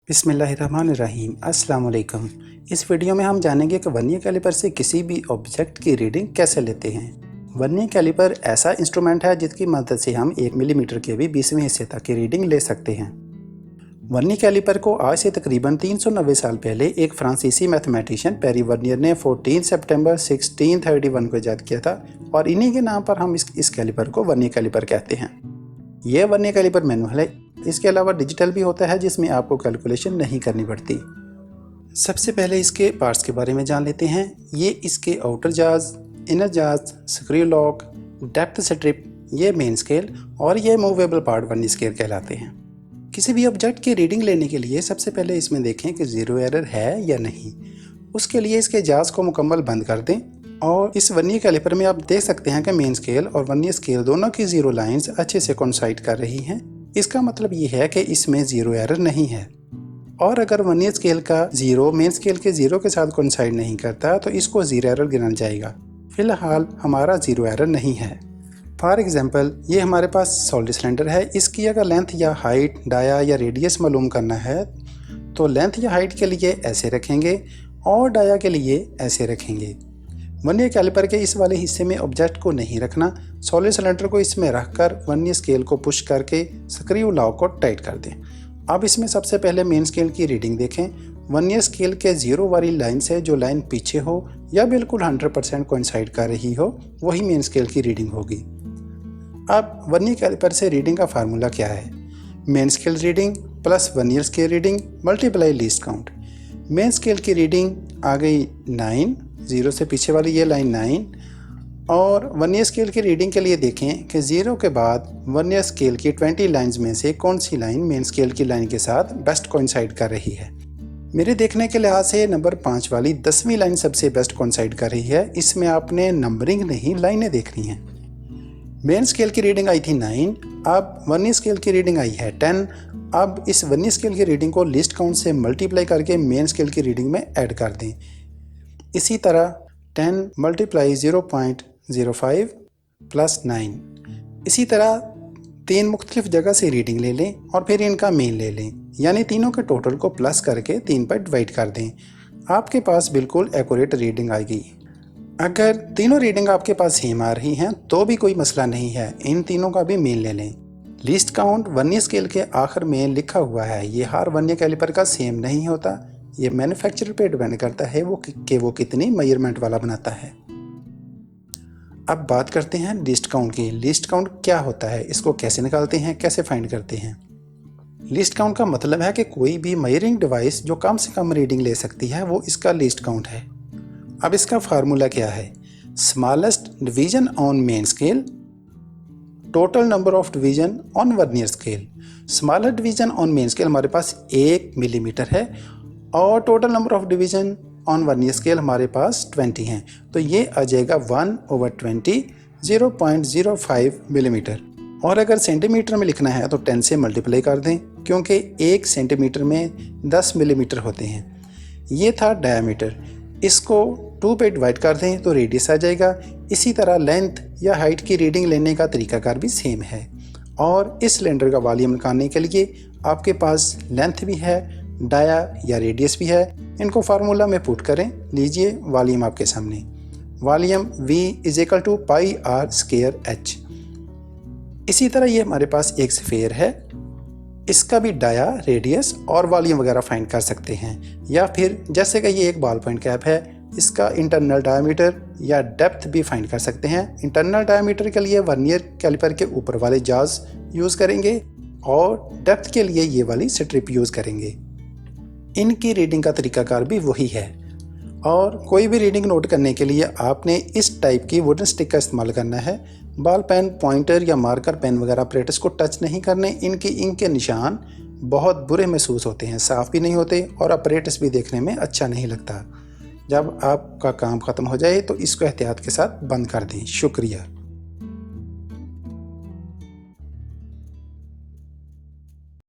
बिस्मिल्लाहिर्रहमानिर्रहीम। अस्सलाम वालेकुम। इस वीडियो में हम जानेंगे कि वर्नियर कैलिपर से किसी भी ऑब्जेक्ट की रीडिंग कैसे लेते हैं। वर्नियर कैलिपर ऐसा इंस्ट्रूमेंट है जिसकी मदद से हम 1 मिलीमीटर के भी 20वें हिस्से तक की रीडिंग ले सकते हैं। वर्नियर कैलिपर को आज से तकरीबन 390 साल पहले एक फ्रांसीसी मैथमेटिशियन पेरी वर्नियर ने 14 सितंबर 1631 को ईजाद किया था और इन्हीं के नाम पर हम इस कैलिपर को वर्नियर कैलिपर कहते हैं। यह वर्नियर कैलिपर मैनुअल है। इसके अलावा डिजिटल भी होता है जिसमें आपको कैलकुलेशन नहीं करनी पड़ती। सबसे पहले इसके पार्ट्स के बारे में जान लेते हैं। ये इसके आउटर जाज, इनर जाज, स्क्रू लॉक, डेप्थ स्ट्रिप, ये मेन स्केल और ये मूवेबल पार्ट वर्नियर स्केल कहलाते हैं। किसी भी ऑब्जेक्ट की रीडिंग लेने के लिए सबसे पहले इसमें देखें कि ज़ीरो एरर है या नहीं। उसके लिए इसके जाज को मुकम्मल बंद कर दें और इस वर्नियर कैलिपर में आप देख सकते हैं कि मेन स्केल और वर्नियर स्केल दोनों की ज़ीरो लाइंस अच्छे से कोइंसाइड कर रही हैं। इसका मतलब ये है कि इसमें ज़ीरो एरर नहीं है। और अगर वर्नियर स्केल का ज़ीरो मेन स्केल के ज़ीरो के साथ कोइंसाइड नहीं करता तो इसको ज़ीरो एरर गिना जाएगा। फ़िलहाल हमारा ज़ीरो एरर नहीं है। फॉर एग्जांपल, ये हमारे पास सॉलिड सिलेंडर है। इसकी अगर लेंथ या हाइट, डाया या रेडियस मालूम करना है तो लेंथ या हाइट के लिए ऐसे रखेंगे और डाया के लिए ऐसे रखेंगे। वर्नियर कैलिपर के इस वाले हिस्से में ऑब्जेक्ट को नहीं रखना। सॉलिड सिलेंडर को इसमें रखकर वर्नियर स्केल को पुश करके स्क्रू लॉक को टाइट कर दें। अब इसमें सबसे पहले मेन स्केल की रीडिंग देखें। वर्नियर स्केल के ज़ीरो वाली लाइन से जो लाइन पीछे हो या बिल्कुल 100% कोइंसाइड कर रही हो वही मेन स्केल की रीडिंग होगी। अब वर्नियर कैलिपर से रीडिंग का फार्मूला क्या है? Main scale reading plus vernier scale reading multiply least count. Main scale की रीडिंग आ गई 9, ज़ीरो से पीछे वाली ये लाइन 9। और वर्नियर स्केल की रीडिंग के लिए देखें कि ज़ीरो के बाद वर्नियर स्केल की 20 लाइंस में से कौन सी लाइन मेन स्केल की लाइन के साथ बेस्ट कोइंसाइड कर रही है। मेरे देखने के लिहाज से नंबर 5 वाली 10वीं लाइन सबसे बेस्ट कोइंसाइड कर रही है। इसमें आपने नंबरिंग नहीं, लाइनें देखनी हैं। मेन स्केल की रीडिंग आई थी 9, अब वर्नियर स्केल की रीडिंग आई है 10। अब इस वर्नियर स्केल की रीडिंग को लीस्ट काउंट से मल्टीप्लाई करके मेन स्केल की रीडिंग में ऐड कर दें। इसी तरह 10 मल्टीप्लाई 0.05 प्लस 9। इसी तरह 3 मुख्तलिफ जगह से रीडिंग ले लें और फिर इनका मीन ले लें, यानी तीनों के टोटल को प्लस करके 3 पर डिवाइड कर दें। आपके पास बिल्कुल एक्यूरेट रीडिंग आएगी। अगर तीनों रीडिंग आपके पास सेम आ रही हैं तो भी कोई मसला नहीं है, इन तीनों का भी मीन ले लें। लीस्ट काउंट वर्नियर स्केल के आखिर में लिखा हुआ है। ये हर वर्नियर कैलिपर का सेम नहीं होता। ये मैन्युफैक्चरर पे डिपेंड करता है वो कितनी मेजरमेंट वाला बनाता है। अब बात करते हैं लीस्ट काउंट की। लीस्ट काउंट क्या होता है, इसको कैसे निकालते हैं, कैसे फाइंड करते हैं? लीस्ट काउंट का मतलब है कि कोई भी मेजरिंग डिवाइस जो कम से कम रीडिंग ले सकती है वो इसका लीस्ट काउंट है। अब इसका फार्मूला क्या है? Smallest division on main scale, total number of division on vernier scale. Smaller division on main scale हमारे पास 1 मिलीमीटर है और total number of division on vernier scale हमारे पास 20 हैं, तो ये आ जाएगा 1/20, 0.05 मिलीमीटर। और अगर सेंटीमीटर में लिखना है तो 10 से मल्टीप्लाई कर दें क्योंकि 1 सेंटीमीटर में 10 मिलीमीटर होते हैं। ये था डायामीटर, इसको 2 पे डिवाइड कर दें तो रेडियस आ जाएगा। इसी तरह लेंथ या हाइट की रीडिंग लेने का तरीकाकार भी सेम है। और इस सिलेंडर का वॉल्यूम निकालने के लिए आपके पास लेंथ भी है, डाया या रेडियस भी है। इनको फार्मूला में पुट करें। लीजिए वॉल्यूम आपके सामने। Volume V = πr²h। इसी तरह ये हमारे पास एक स्फीयर है, इसका भी डाया, रेडियस और वॉल्यूम वगैरह फाइंड कर सकते हैं। या फिर जैसे कि ये एक बॉल पॉइंट कैप है, इसका इंटरनल डायमीटर या डेप्थ भी फाइंड कर सकते हैं। इंटरनल डायमीटर के लिए वर्नियर कैलिपर के ऊपर वाले जाज यूज़ करेंगे और डेप्थ के लिए ये वाली स्ट्रिप यूज़ करेंगे। इनकी रीडिंग का तरीकाकार भी वही है। और कोई भी रीडिंग नोट करने के लिए आपने इस टाइप की वुडन स्टिक का इस्तेमाल करना है। बॉल पेन, पॉइंटर या मार्कर पेन वगैरह अपरेटस को टच नहीं करने। इनकी इंक के निशान बहुत बुरे महसूस होते हैं, साफ़ भी नहीं होते और अपरेटस भी देखने में अच्छा नहीं लगता। जब आपका काम ख़त्म हो जाए तो इसको एहतियात के साथ बंद कर दें। शुक्रिया।